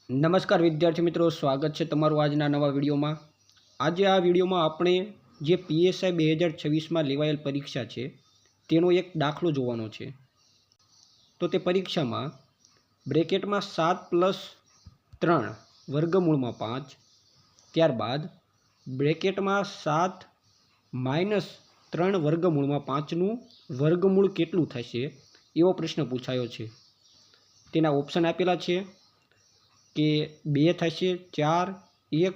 नमस्कार विद्यार्थी मित्रों, स्वागत है तमारू आज नवा विडियो में। आज आ विडियो में आपणे जे PSI 2026 में लेवायेल परीक्षा है तेनो एक दाखलो जोवानो छे। तो ते परीक्षा में ब्रेकेट में 7+3 वर्गमूल में 5, त्यारबाद ब्रेकेट में 7 - 3 वर्गमूल में 5 वर्गमूल केटलुं थशे एवो प्रश्न पूछायो छे। तेना ऑप्शन आपेला छे के 2 थशे, 4, 1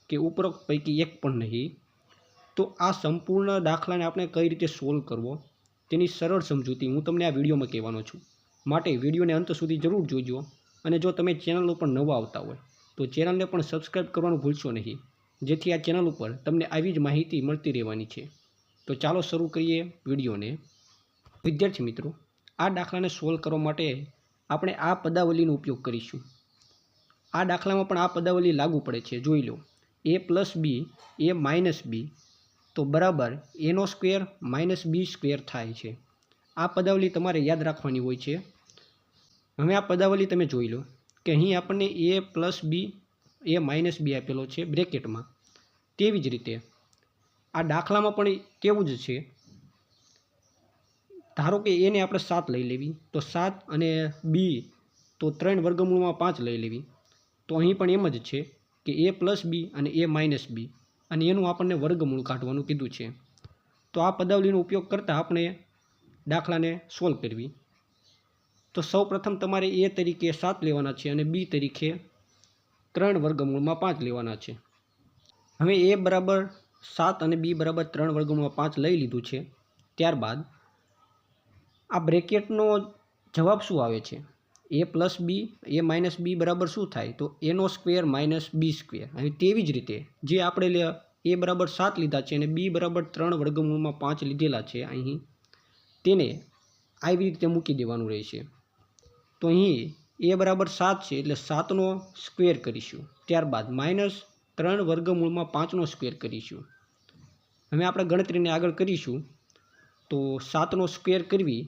के उपरोक्त पैकी एक पण नहीं। तो आ संपूर्ण दाखला ने आपणे कई रीते सोल्व करवो तेनी सरल समजूती हूँ तमने आ विडियो में कहेवानो छुं। माटे विडियो ने अंत सुधी जरूर जोजो अने जो तमे चेनल पर नवा आवता होय तो चेनल ने पण सब्सक्राइब करवानुं भूलशो नहीं, जेथी आ चेनल पर तमने आवी ज माहिती मळती रहेवानी छे। तो चालो शरू करीए विडियो ने। विद्यार्थी मित्रों, आ दाखला ने सोल्व करवा माटे आपणे आ पदावलीनो उपयोग करीशुं। आ दाखला में पण आ पदावली लागू पड़े छे। जोई लो, a+b a - b तो बराबर a² - b² थाय छे। आ पदावली तमारे याद राखवानी होय छे। हवे आ पदावली तमे जोई लो कि अहीं आपणे a+b a - b आपेलो छे ब्रेकेट में। तेवी ज रीते आ दाखला में पण तेवुं ज छे। धारो कि a ने आपणे 7 लई लेवी तो 7 अने b तो 3 वर्गमूल में 5 लई लेवी। तो अहीं पण एम ज छे कि a+b अने a - b अने एनुं आपणे वर्गमूल काढवानुं कीधुं छे। तो आ पदावलीनो उपयोग करता आपणे दाखलाने सोल्व करवी। तो सौ प्रथम तमारे a तरीके 7 लेवाना छे अने b तरीके 3 वर्गमूल में 5 लेवाना छे। हवे a बराबर 7 अने b बराबर 3 वर्गमूल में 5 लई लीधुं छे। त्यारबाद आ ब्रेकेटनो जवाब शुं आवे छे? a+b a - b बराबर शुं थाय? तो a² - b²। अने तेवी ज रीते जे आपणे a बराबर 7 लीधा छे अने b बराबर 3 वर्गमूल में 5 लीधेला छे अहीं तेने आवी रीते मूकी देवानुं रहेशे। तो अहीं a बराबर 7 छे एटले 7 नो स्क्वेर करीशुं। त्यारबाद -3 वर्गमूल में 5 नो स्क्वेर करीशुं। हवे आपणे गणतरीने आगळ करीशुं तो 7 नो स्क्वेर करवी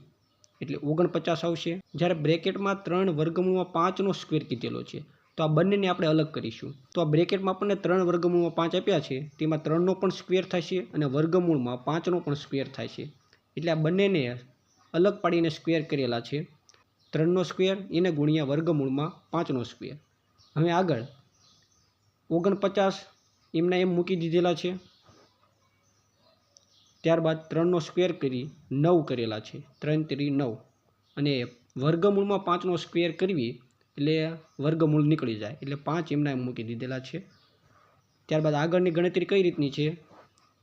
एटले 49 आवशे। ज्यारे ब्रेकेट में 3 वर्गमूल में 5 नो स्क्वेर कीधेलो छे तो आ बंने ने आपणे अलग करीशुं। तो आ ब्रेकेट में आपणे 3 वर्गमूल में 5 आप्या छे तेमां 3 नो पण स्क्वेर थशे अने वर्गमूल में 5 नो पण स्क्वेर थशे। एटले आ बंने ने अलग पाडीने स्क्वेर करेला छे। 3 नो स्क्वेर एने गुणिया वर्गमूल में 5 नो स्क्वेर। हवे आगळ 49 एमना एम मूकी दीधेला छे। त्यारबाद 3 नो स्क्वेर करी 9 करेला छे। 3 × 3 = 9 अने वर्गमूल में 5 नो स्क्वेर करवी एटले वर्गमूल निकली जाए एटले 5 एमना एम मूकी दीधेला छे। त्यारबाद आगळनी गणतरी कई रीतनी छे?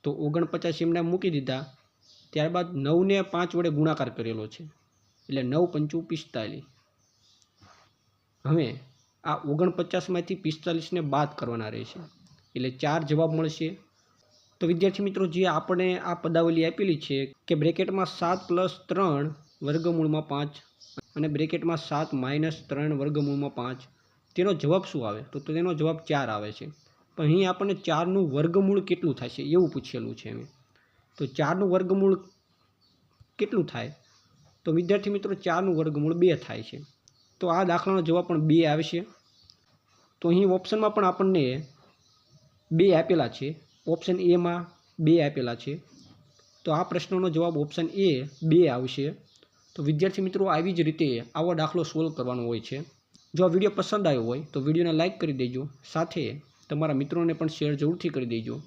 तो 49 एमना एम मूकी दीधा। त्यारबाद 9 ने 5 वडे गुणाकार करेलो छे एटले 9 × 5 = 45। हवे आ 49 मांथी 45 ने बाद करवाना रहेशे एटले 4 जवाब मळशे। तो विद्यार्थी मित्रों, जे आपणे आ पदावली आपेली छे कि ब्रेकेट में 7+3 वर्गमूल में 5 अने ब्रेकेट में 7 - 3 वर्गमूल में 5 तेनो जवाब शुं आवे? तो तेनो जवाब 4 आवे छे। पण अहीं आपणे 4 नुं वर्गमूल केटलुं थशे एवुं पूछेलुं छे। तो 4 नुं वर्गमूल केटलुं थाय? तो विद्यार्थी मित्रों, 4 नुं वर्गमूल 2 थाय छे। तो आ दाखलानो जवाब पण 2 आवशे। तो अहीं ऑप्शन में पण आपणने 2 आपेला छे। ऑप्शन ए में 2 आपेला छे। तो आ प्रश्ननो जवाब ऑप्शन ए 2 आवशे। तो विद्यार्थी मित्रों, आवी ज रीते आवो दाखलो सोल्व करवानो होय छे। जो आ विडियो पसंद आव्यो होय तो विडियोने लाइक करी देजो, साथे तमारा मित्रोने पण शेर जरूरथी करी देजो।